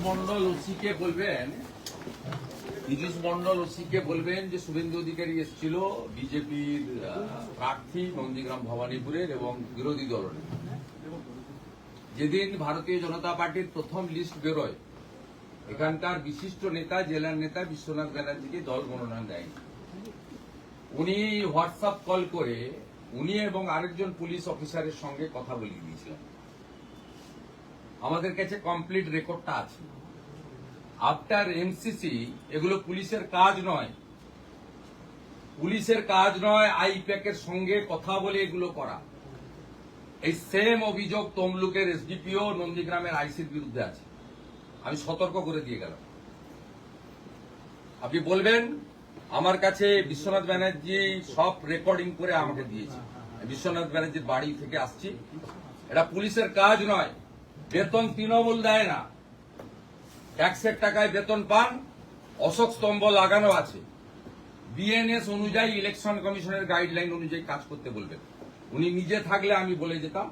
মন্ডল ওসিকে বলবেন, পীযূষ মন্ডল ওসিকে বলবেন যে শুভেন্দু অধিকারী এসেছিল বিজেপির প্রার্থী নন্দীগ্রাম ভবানীপুরের এবং বিরোধী দলের। যেদিন ভারতীয় জনতা পার্টির প্রথম লিস্ট বেরোয়, এখানকার বিশিষ্ট নেতা, জেলার নেতা বিশ্বনাথ ব্যানার্জিকে দল মনোনয়ন দেয়নি। উনি হোয়াটসঅ্যাপ কল করে উনি এবং আরেকজন পুলিশ অফিসারের সঙ্গে কথা বলিয়ে দিয়েছিলেন। আমাদের কাছে কমপ্লিট রেকর্ডটা আছে। আফটার এমসিসি এগুলো পুলিশের কাজ নয়, পুলিশের কাজ নয় আইপ্যাকের সঙ্গে কথা বলে এগুলো করা। এই সেম অভিযোগ তমলুকের এসডিপিও নন্দীগ্রামের আইসির বিরুদ্ধে আছে। আমি সতর্ক করে দিয়ে গেলাম। আপনি বলবেন আমার কাছে বিশ্বনাথ ব্যানার্জি সব রেকর্ডিং করে আমাকে দিয়েছে। বিশ্বনাথ ব্যানার্জির বাড়ি থেকে আসছি। এটা পুলিশের কাজ নয়। বেতন তৃণমূল দেয় না, ট্যাক্সের টাকায় বেতন পান। অশোক স্তম্ভ লাগানো আছে। বিএনএস অনুযায়ী, ইলেকশন কমিশনের গাইডলাইন অনুযায়ী কাজ করতে বলবেন। উনি নিজে থাকলে আমি বলে যেতাম।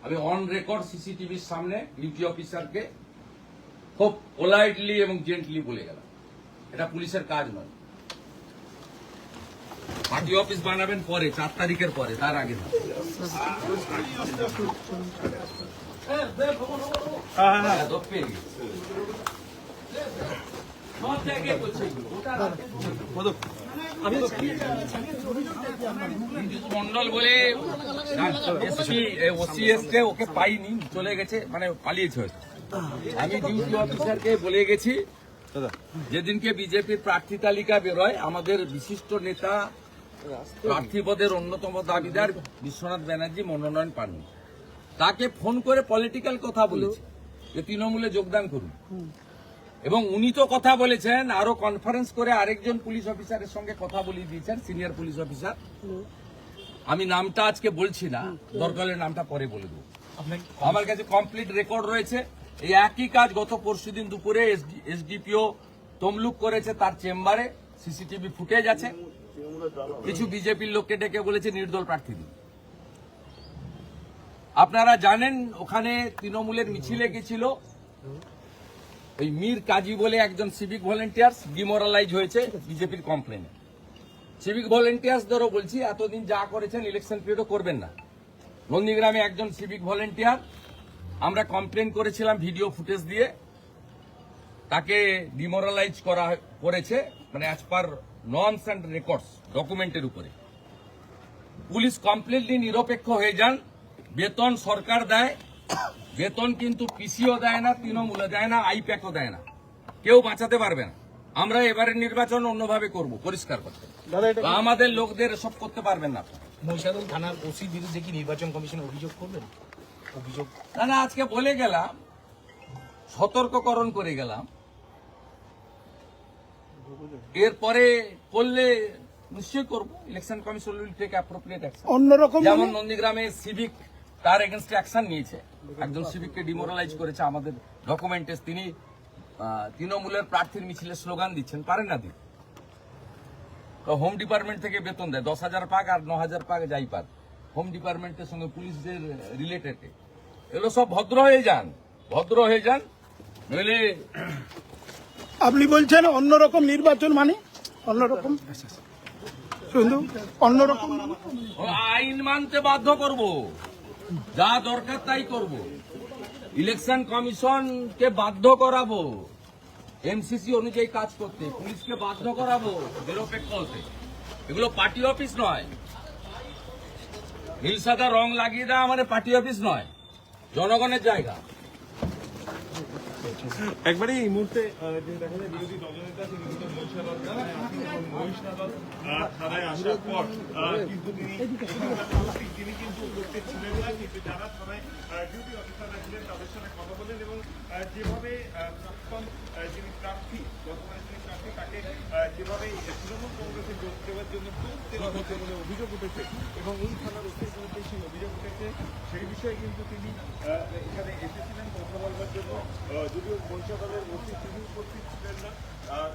আমি অন রেকর্ড সিসিটিভির সামনে ডিউটি অফিসারকে খুব পোলাইটলি এবং জেন্টলি বলে গেলাম, এটা পুলিশের কাজ নয়। পার্টি অফিস বানাবেন পরে, 4 তারিখের পরে, তার আগে না। মন্ডল বলে ওসিএসকে ওকে পাইনি, চলে গেছে, মানে পালিয়েছে হয়তো। আমি ডিউটি অফিসারকে বলে গেছি যেদিনকে বিজেপির প্রার্থী তালিকা বেরোয়, আমাদের বিশিষ্ট নেতা প্রার্থী পদের অন্যতম দাবিদার বিশ্বনাথ ব্যানার্জি মনোনয়ন পাননি। তাকে ফোন করে পলিটিক্যাল কথা বলেছে যে তৃণমূলে যোগদান করুন, এবং উনি তো কথা বলেছেন, আরো কনফারেন্স করে আরেকজন পুলিশ অফিসারের সঙ্গে কথা বলিয়ে দিয়েছেন, সিনিয়র পুলিশ অফিসার। আমি নামটা আজকে বলছি না, দরকার নামটা পরে বলে দেবো। আমার কাছে কমপ্লিট রেকর্ড রয়েছে। এই একই কাজ গত পরশুদিন দুপুরে এসডিপিও তমলুক করেছে তার চেম্বারে। সিসিটিভি ফুটেজ আছে। কিছু বিজেপির লোককে ডেকে বলেছে নির্দল প্রার্থী দিন। আপনারা জানেন ওখানে তৃণমূলের মিছিলে গেছিল ওই মীর কাজী বলে একজন সিভিক ভলেন্টিয়ার্স, ডিমোরালাইজ হয়েছে বিজেপির কমপ্লেনে। সিভিক ভলেন্টিয়ার্সদেরও বলছি এতদিন যা করেছেন ইলেকশন পিরিয়ডও করবেন না। নন্দীগ্রামে একজন সিভিক ভলেন্টিয়ার, আমরা কমপ্লেন করেছিলাম ভিডিও ফুটেজ দিয়ে, তাকে ডিমোরালাইজ করেছে, মানে as per norms and records ডকুমেন্টের উপরে। পুলিশ কমপ্লিটলি নিরপেক্ষ হয়ে যান। বেতন সরকার দেয়, বেতন কিন্তু পিসিও দেয় না, তৃণমূলে দেয় না, আইপ্যাকও দেয় না। কেউ বাঁচাতে পারবে না। আমরা এবারের নির্বাচন অন্যভাবে করব, পরিষ্কার করতে। আমাদের লোকদের সব করতে পারবেন না। মহিষাদল থানার ওসির বিরুদ্ধে কি নির্বাচন কমিশন অভিযোগ করবেন? অভিযোগ না, আজকে বলে গেলাম, সতর্ককরণ করে গেলাম। এরপরে করলে নিশ্চয়ই করবো। Election commission will take appropriate action. অন্যরকম যেমন নন্দীগ্রামে সিভিক তার এগেনস্টে অ্যাকশন নিয়েছে, একজন সিভিককে ডিমোরালাইজ করেছে। আমাদের ডকুমেন্টে তিনি তৃণমূলের প্রার্থীর মিছিলে স্লোগান দিচ্ছেন, পারেন না দিন। হোম ডিপার্টমেন্ট থেকে বেতন দেয় 10,000 পাক আর 9,000 পাক যাই পাক, হোম ডিপার্টমেন্টের সঙ্গে পুলিশদের রিলেটেড। এগুলো সব ভদ্র হয়ে যান, ভদ্র হয়ে যান, নইলে। আপনি বলছেন অন্যরকম নির্বাচন মানে অন্যরকম, শুধু অন্যরকম আইন মানতে বাধ্য করব, যা দরকার তাই করব। ইলেকশন কমিশনকে বাধ্য করাবো এমসিসি অনুযায়ী কাজ করতে, পুলিশকে বাধ্য করাবো নিরপেক্ষ হতে। এগুলো পার্টি অফিস নয়। নীল সাদা রং লাগিয়ে দেওয়া মানে পার্টি অফিস নয়, জনগণের জায়গা। একবারে এই মুহূর্তে দেখা যায় বিরোধী দলনেতা মহিষাদল থানায় আসার পর কিন্তু তিনি কিন্তু উপস্থিত ছিলেন না, কিন্তু যারা থানায় ডিউটি অফিসাররা ছিলেন তাদের সাথে কথা বলেন এবং যেভাবে প্রাক্তন যিনি প্রার্থী, বর্তমানে যিনি প্রার্থী, তাকে যেভাবে তৃণমূল কংগ্রেসে যোগ দেওয়ার জন্য দেওয়া হচ্ছে বলে অভিযোগ উঠেছে এবং এই থানার ওসির বিরুদ্ধে সেই অভিযোগ উঠেছে, সেই বিষয়ে কিন্তু তিনি এখানে এসেছিলেন কথা বলবার জন্য। যদিও মহিষাদলের ওসি তিনি উপস্থিত ছিলেন না,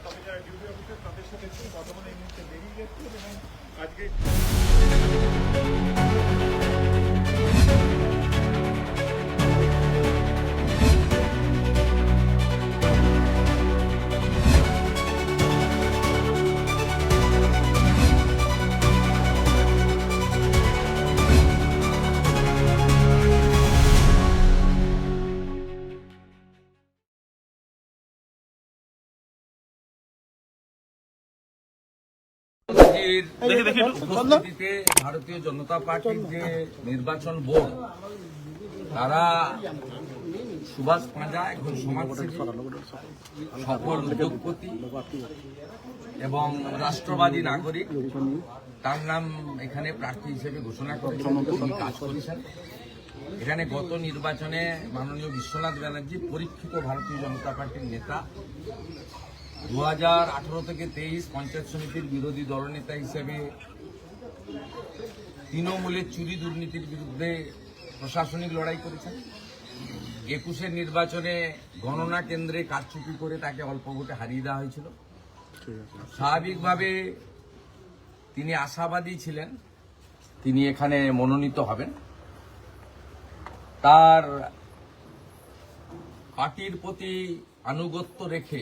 তবে যারা ডিউটি অফিসার তাদের সাথে কথা বলে এই মুহূর্তে বেরিয়ে গেছেন এবং আজকে উপস্থিতিতে ভারতীয় জনতা পার্টির যে নির্বাচন বোর্ড তারা সুভাষ পাঁজা একজন সমাজসেবী, সফল উদ্যোগপতি এবং রাষ্ট্রবাদী নাগরিক, তার নাম এখানে প্রার্থী হিসেবে ঘোষণা করেছেন, তিনি কাজ করেছেন। এখানে গত নির্বাচনে মাননীয় বিশ্বনাথ ব্যানার্জি পরীক্ষিত ভারতীয় জনতা পার্টির নেতা, 2018 থেকে 23 পঞ্চায়েত সমিতির বিরোধী দলনেতা হিসেবে তৃণমূলের চুরি দুর্নীতির বিরুদ্ধে প্রশাসনিক লড়াই করেছেন। 21-এর নির্বাচনে গণনা কেন্দ্রে কারচুপি করে তাকে অল্প ভোটে হারিয়ে দেওয়া হয়েছিল। স্বাভাবিকভাবে তিনি আশাবাদী ছিলেন তিনি এখানে মনোনীত হবেন। তার পার্টির প্রতি আনুগত্য রেখে,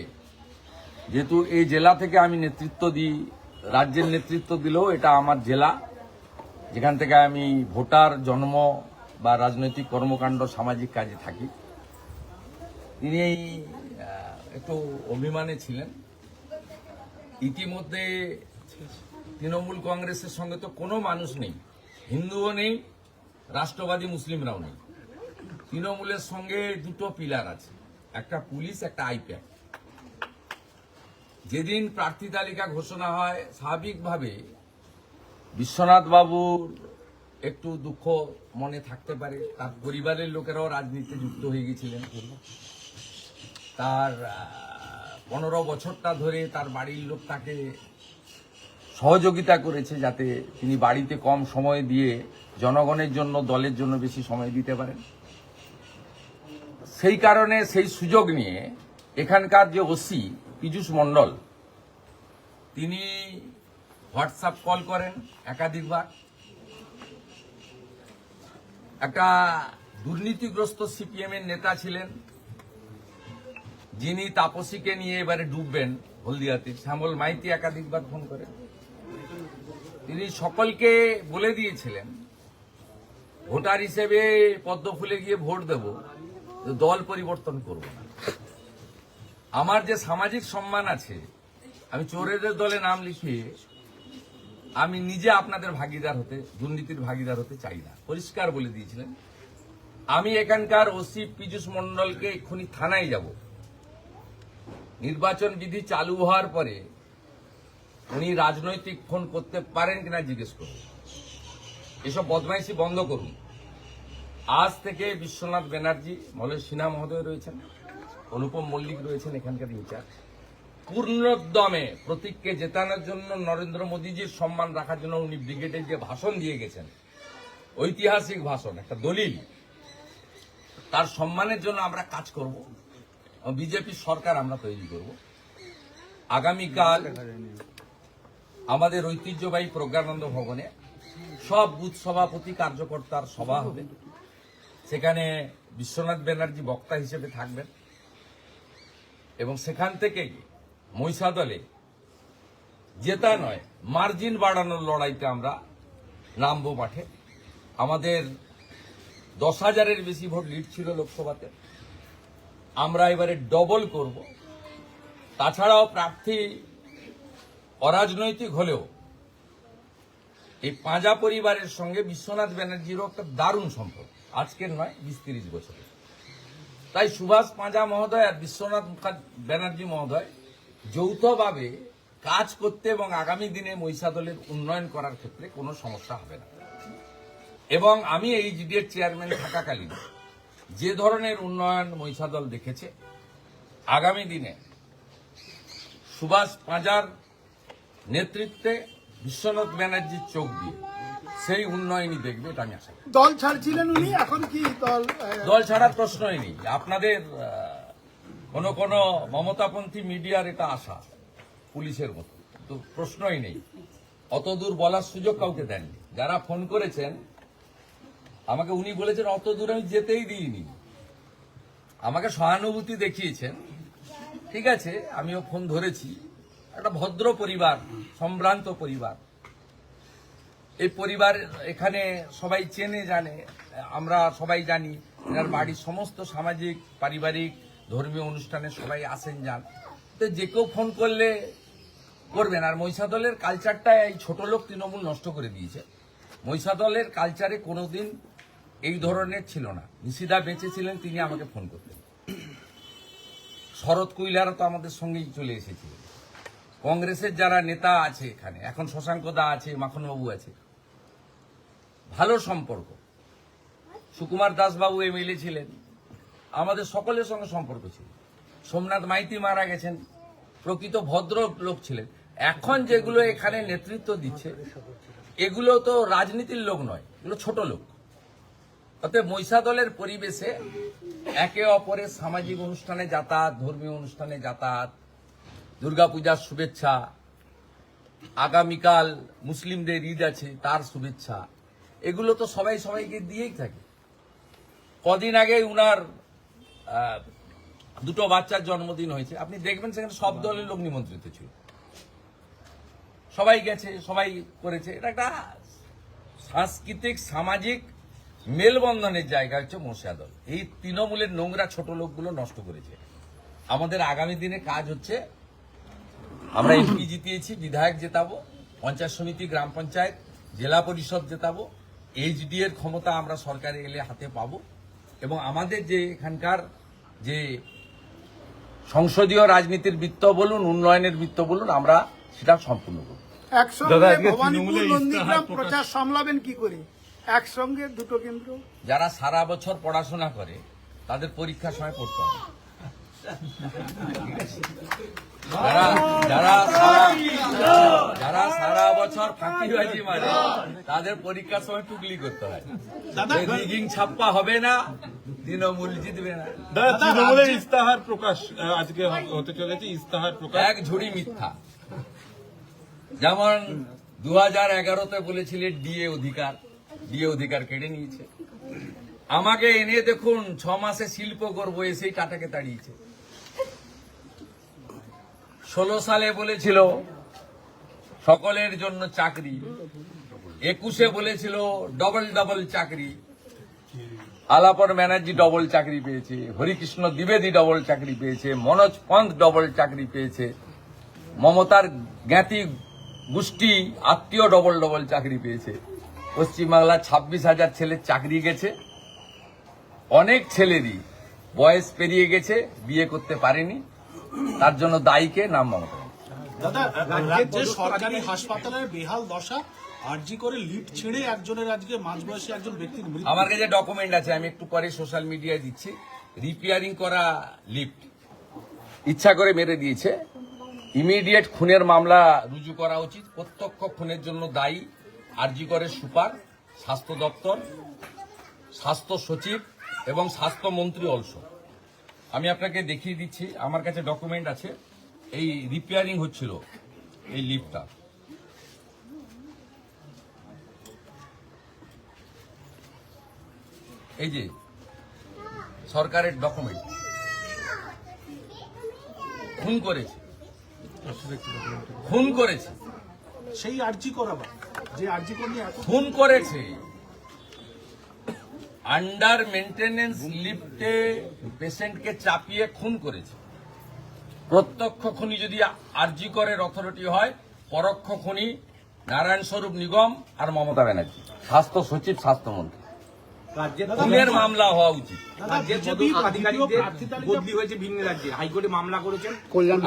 যেহেতু এই জেলা থেকে আমি নেতৃত্ব দিই, রাজ্যের নেতৃত্ব দিলেও এটা আমার জেলা, যেখান থেকে আমি ভোটার জন্ম বা রাজনৈতিক কর্মকাণ্ড সামাজিক কাজে থাকি, তিনি একটু অভিমানে ছিলেন। ইতিমধ্যে তৃণমূল কংগ্রেসের সঙ্গে তো কোনো মানুষ নেই, হিন্দুও নেই, রাষ্ট্রবাদী মুসলিমরাও নেই। তৃণমূলের সঙ্গে দুটো পিলার আছে, একটা পুলিশ, একটা আইপ্যাক। যেদিন প্রার্থী তালিকা ঘোষণা হয়, স্বাভাবিকভাবে বিশ্বনাথ বাবুর একটু দুঃখ মনে থাকতে পারে। তার পরিবারের লোকেরাও রাজনীতিতে যুক্ত হয়ে গেছিলেন। তার 15 বছরটা ধরে তার বাড়ির লোক তাকে সহযোগিতা করেছে যাতে তিনি বাড়িতে কম সময় দিয়ে জনগণের জন্য, দলের জন্য বেশি সময় দিতে পারেন। সেই কারণে সেই সুযোগ নিয়ে এখানকার যে ওসি পীযূষ মণ্ডল, তিনি হোয়াটসঅ্যাপ কল করেন একাধিকবার। একটা দুর্নীতিগ্রস্ত সিপিএম এর নেতা ছিলেন যিনি তাপসীকে নিয়ে এবারে ডুববেন হলদিয়াতে, শ্যামল মাইতি একাধিকবার ফোন করেন। তিনি সকলকে বলে দিয়েছিলেন ভোটার হিসেবে পদ্মফুলে গিয়ে ভোট দেব, দল পরিবর্তন করব না। আমার যে সামাজিক সম্মান আছে, আমি চোরেদের দলে নাম লিখিয়ে আমি নিজে আপনাদের ভাগিদার হতে, দুর্নীতির ভাগিদার হতে চাই না, পরিষ্কার বলে দিয়েছিলেন। আমি এখানকার ওসি পীযূষ মণ্ডলকে এক্ষুনি থানায় যাব, নির্বাচন বিধি চালু হওয়ার পরে উনি রাজনৈতিক ফোন করতে পারেন কিনা জিজ্ঞেস করুন, এসব বদমাইশি বন্ধ করুন। আজ থেকে বিশ্বনাথ ব্যানার্জি, মলয় সিনহা মহোদয় রয়েছেন, অনুপম মল্লিক রয়েছেন এখানকার ইনচার্জ, পূর্ণোদ্যমে প্রতীককে জেতানোর জন্য, নরেন্দ্র মোদীজির সম্মান রাখার জন্য উনি ব্রিগেডে যে ভাষণ দিয়ে গেছেন, ঐতিহাসিক ভাষণ, একটা দলিল, তার সম্মানের জন্য আমরা কাজ করব। বিজেপি সরকার আমরা তৈরি করব। আগামীকাল আমাদের ঐতিহ্যবাহী প্রজ্ঞানন্দ ভবনে সব বুথ সভাপতি কার্যকর্তার সভা হবে। সেখানে বিশ্বনাথ ব্যানার্জি বক্তা হিসেবে থাকবেন এবং সেখান থেকেই মহিষাদলে জেতা নয়, মার্জিন বাড়ানোর লড়াইতে আমরা নামবো মাঠে। আমাদের 10,000-এর বেশি ভোট লিড ছিল লোকসভাতে, আমরা এবারে ডবল করব। তাছাড়াও প্রার্থী অরাজনৈতিক হলেও এই পাঁজা পরিবারের সঙ্গে বিশ্বনাথ ব্যানার্জিরও একটা দারুণ সম্পর্ক, আজকের নয়, 20-30 বছরের। তাই সুভাষ পাঁজা মহোদয় আর বিশ্বনাথ ব্যানার্জি মহোদয় যৌথভাবে কাজ করতে এবং আগামী দিনে মহিষাদলের উন্নয়ন করার ক্ষেত্রে কোনো সমস্যা হবে না। এবং আমি এই জিডিএর চেয়ারম্যান থাকাকালীন যে ধরনের উন্নয়ন মহিষাদল দেখেছে, আগামী দিনে সুভাষ পাঁজার নেতৃত্বে বিশ্বনাথ ব্যানার্জির চোখ দিয়ে সেই উন্নয়নই দেখবে, এটা আমি আশা করি। দল ছাড়ছিলেন উনি, এখন কি দল ছাড়ার প্রশ্নই নেই। আপনাদের কোন মমতাপন্থী মিডিয়ার এটা আশা পুলিশের মতো, তো প্রশ্নই নেই। অত দূর বলার সুযোগ কাউকে দেননি। যারা ফোন করেছেন আমাকে, উনি বলেছেন অত দূর আমি যেতেই দিইনি, আমাকে সহানুভূতি দেখিয়েছেন। ঠিক আছে, আমিও ফোন ধরেছি। একটা ভদ্র পরিবার, সম্ভ্রান্ত পরিবার। এই পরিবার এখানে সবাই চেনে জানে, আমরা সবাই জানি। এনার বাড়ির সমস্ত সামাজিক, পারিবারিক, ধর্মীয় অনুষ্ঠানে সবাই আসেন যান। তো যে কেউ ফোন করলে করবেন। আর মহিষাদলের কালচারটা এই ছোট লোক তৃণমূল নষ্ট করে দিয়েছে। মহিষাদলের কালচারে কোনোদিন এই ধরনের ছিল না। নিশিদা বেঁচে ছিলেন, তিনি আমাকে ফোন করতেন। শরৎ কুইলারা তো আমাদের সঙ্গেই চলে এসেছিলেন। কংগ্রেসের যারা নেতা আছে এখানে, এখন শশাঙ্ক দা আছে, মাখনবাবু আছে, ভালো সম্পর্ক। সুকুমার দাসবাবু এমএলএ ছিলেন, আমাদের সকলের সঙ্গে সম্পর্ক ছিল। সোমনাথ মাইতি মারা গেছেন, প্রকৃত ভদ্র লোক ছিলেন। এখন যেগুলো এখানে নেতৃত্ব দিচ্ছে এগুলো তো রাজনীতির লোক নয়, এগুলো ছোট লোক। অতএব মহিষাদলের পরিবেশে একে অপরের সামাজিক অনুষ্ঠানে যাতায়াত, ধর্মীয় অনুষ্ঠানে যাতায়াত, দুর্গাপূজার শুভেচ্ছা, আগামীকাল মুসলিমদের ঈদ আছে তার শুভেচ্ছা, এগুলো তো সবাই সবাইকে দিয়েই থাকে। কদিন আগে উনার দুটো বাচ্চার জন্মদিন হয়েছে, আপনি দেখবেন সেখানে সব দলের লোক নিমন্ত্রিত ছিল, সবাই গেছে, সবাই করেছে। এটা একটা সাংস্কৃতিক সামাজিক মেলবন্ধনের জায়গা হচ্ছে মহিষাদল। এই তৃণমূলের নোংরা ছোট লোকগুলো নষ্ট করেছে। আমাদের আগামী দিনে কাজ হচ্ছে, আমরা এমপি জিতিয়েছি, বিধায়ক জেতাবো, পঞ্চায়েত সমিতি, গ্রাম পঞ্চায়েত, জেলা পরিষদ জেতাবো। এইচডি এর ক্ষমতা আমরা সরকারে এলে হাতে পাবো এবং আমাদের যে এখানকার যে সংসদীয় রাজনীতির বৃত্ত বলুন, উন্নয়নের বৃত্ত বলুন, আমরা সেটা সম্পূর্ণ করব। একসঙ্গে ভবানীপুর নন্দীগ্রাম প্রচার সামলাবেন কি করে? একসঙ্গে দুটো কেন্দ্র। যারা সারা বছর পড়াশোনা করে তাদের পরীক্ষার সময় পড়তে হবে। যারা সারা বছর ফাঁকিবাজি মারে তাদের পরীক্ষার সময় টুকলি করতে হয়। রিগিং ছাপ্পা হবে না, তৃণমূল জিতবে না। তৃণমূলের ইস্তাহার প্রকাশ আজকে হতে চলেছে, ইস্তাহার প্রকাশ এক ঝুড়ি মিথ্যা। যেমন 2011-তে বলেছিলেন ডিএ অধিকার কেড়ে নিয়েছে। আমাকে এনে দেখুন 6 মাসে শিল্প করবো, এসেই টাটাকে তাড়িয়েছে। 16 সালে বলেছিল সকলের জন্য চাকরি, 21-এ বলেছিল ডবল চাকরি। আলাপন ব্যানার্জি ডবল চাকরি পেয়েছে, হরিকৃষ্ণ দ্বিবেদী ডবল চাকরি পেয়েছে, মনোজ পন্থ ডবল চাকরি পেয়েছে, মমতার জ্ঞাতি গোষ্ঠী আত্মীয় ডবল চাকরি পেয়েছে। পশ্চিমবাংলার 26,000 ছেলের চাকরি গেছে। অনেক ছেলেরই বয়স পেরিয়ে গেছে, বিয়ে করতে পারেনি। তার জন্য দায়ীকে নাম মমতা। দাদা, রাজ্যের সরকারি হাসপাতালের বেহাল দশা, আরজি করে লিফট ছেড়ে একজনের আজকে মাঝবয়সী একজন ব্যক্তির মৃত্যু। আমার কাছে ডকুমেন্ট আছে, আমি একটু পরে সোশ্যাল মিডিয়ায় দিচ্ছি। রিপেয়ারিং করা লিফট ইচ্ছা করে মেরে দিয়েছে। ইমিডিয়েট খুনের মামলা রুজু করা উচিত। প্রত্যক্ষ খুনের জন্য দায়ী আরজি করে সুপার, স্বাস্থ্য দপ্তর, স্বাস্থ্য সচিব এবং স্বাস্থ্যমন্ত্রী অলসো। আমি আপনাকে দেখিয়ে দিচ্ছি, আমার কাছে ডকুমেন্ট আছে। এই রিপেয়ারিং হচ্ছিল এই লিফটটা, এই যে সরকারের ডকুমেন্ট। খুন করেছে সেই আরজি করাবা, যে আরজি করে নিয়ে খুন করেছে। আন্ডার মেনটেনেন্স লিফটে পেশেন্টকে চাপিয়ে খুন করেছে। প্রত্যক্ষ খুনি যদি আরজি করের অথরিটি হয়, পরোক্ষ খুনি নারায়ণ স্বরূপ নিগম আর মমতা ব্যানার্জি, স্বাস্থ্য সচিব, স্বাস্থ্যমন্ত্রী। খুনের মামলা হওয়া উচিত। বদলি হয়েছে ভিন্ন রাজ্যে, হাইকোর্টে মামলা করেছেন।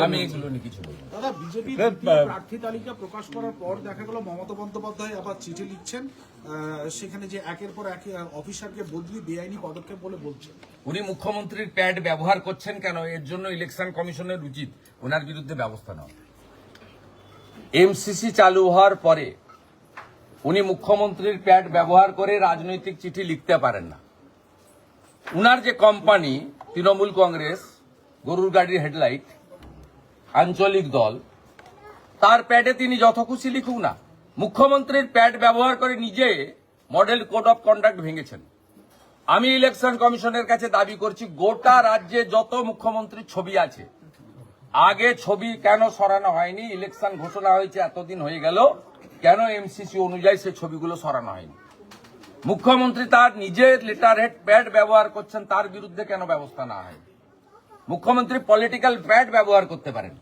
আমি এগুলো নিয়ে কিছু বলবো। দাদা, বিজেপি প্রার্থী তালিকা প্রকাশ করার পর দেখা গেল মমতা বন্দ্যোপাধ্যায় আবার চিঠি লিখছেন, সেখানে যে একের পর এক অফিসারকে বদলি বেআইনি পদক্ষেপ বলে বলছেন। উনি মুখ্যমন্ত্রীর প্যাড ব্যবহার করছেন কেন, এর জন্য ইলেকশন কমিশনের উচিত ওনার বিরুদ্ধে ব্যবস্থা নেওয়া। এমসিসি চালু হওয়ার পরে উনি মুখ্যমন্ত্রীর প্যাড ব্যবহার করে রাজনৈতিক চিঠি লিখতে পারেন না। উনার যে কোম্পানি তৃণমূল কংগ্রেস, গরুর গাড়ির হেডলাইট, আঞ্চলিক দল, তার প্যাডে তিনি যত খুশি লিখুক না, মুখ্যমন্ত্রীর প্যাড ব্যবহার করে নিজে মডেল কোড অফ কন্ডাক্ট ভেঙেছেন। আমি ইলেকশন কমিশনের কাছে দাবি করছি, গোটা রাজ্যে যত মুখ্যমন্ত্রীর ছবি আছে, আগে ছবি কেন সরানো হয়নি? ইলেকশন ঘোষণা হয়েছে, এতদিন হয়ে গেল, কেন এমসিসি অনুযায়ী সেই ছবিগুলো সরানো হয়নি? মুখ্যমন্ত্রী তার নিজের লেটার হেড প্যাড ব্যবহার করছেন, তার বিরুদ্ধে কেন ব্যবস্থা না হয়? মুখ্যমন্ত্রী পলিটিক্যাল প্যাড ব্যবহার করতে পারেন,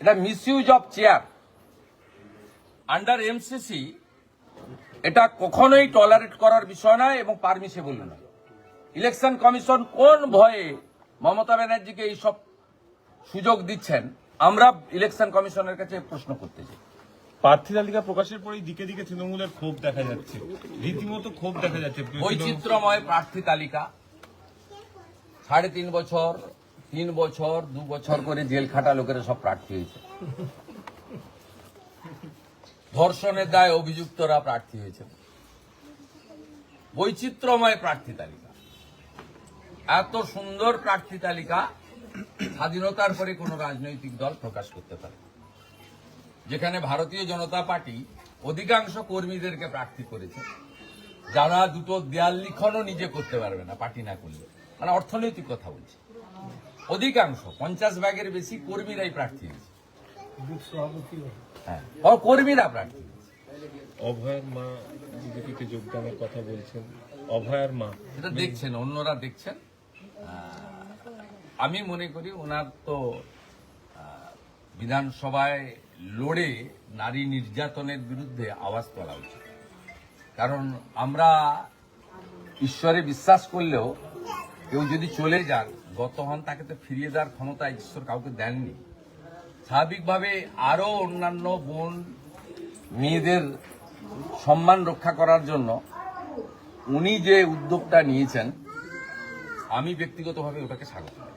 এটা misuse of chair under MCC, এটা কখনোই টলারেট করার বিষয় নয় এবং পারমিসেবল নয়। ইলেকশন কমিশন কোন ভয়ে মমতা ব্যানার্জিকে এইসব সুযোগ দিচ্ছেন, আমরা ইলেকশন কমিশনের কাছে প্রশ্ন করতে চাই। প্রার্থী তালিকা প্রকাশের পরেই দিকে দিকে তৃণমূলের ক্ষোভ দেখা যাচ্ছে, রীতিমতো ক্ষোভ দেখা যাচ্ছে। বৈচিত্র্যময় প্রার্থী তালিকা, 3.5 বছর, 3 বছর, 2 বছর করে জেল খাটা লোকেরা সব প্রার্থী হয়েছে। ধর্ষণের দায়ে অভিযুক্তরা প্রার্থী হয়েছে। বৈচিত্র্যময় প্রার্থী তালিকা, এত সুন্দর প্রার্থী তালিকা স্বাধীনতার পরে কোন রাজনৈতিক দল প্রকাশ করতে পারে, যেখানে ভারতীয় জনতা পার্টি অধিকাংশ কর্মীদেরকে প্রার্থী করেছে, যারা দুটো দেয়াল লিখনও নিজে করতে পারবে না পার্টি না করলে। মানে অর্থনৈতিক কথা বলছি, অধিকাংশ 50 ভাগের বেশি কর্মীরাই প্রার্থী হয়েছে। হ্যাঁ, কর্মীরা প্রার্থী হয়েছে। অভয়ার মা বিজেপিতে যোগদানের কথা বলছেন, অভয়ার মা এটা দেখছেন, অন্যরা দেখছেন। আমি মনে করি ওনার তো বিধানসভায় লড়ে নারী নির্যাতনের বিরুদ্ধে আওয়াজ তোলা উচিত। কারণ আমরা ঈশ্বরে বিশ্বাস করলেও কেউ যদি চলে যান, গত হন, তাকে তো ফিরিয়ে দেওয়ার ক্ষমতা ঈশ্বর কাউকে দেননি। স্বাভাবিকভাবে আরো অন্যান্য বোন মেয়েদের সম্মান রক্ষা করার জন্য উনি যে উদ্যোগটা নিয়েছেন, আমি ব্যক্তিগতভাবে ওটাকে স্বাগত জানাই।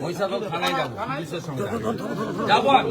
মহিষাদল থানায় যাবো, পুলিশের সঙ্গে যাবো আমি।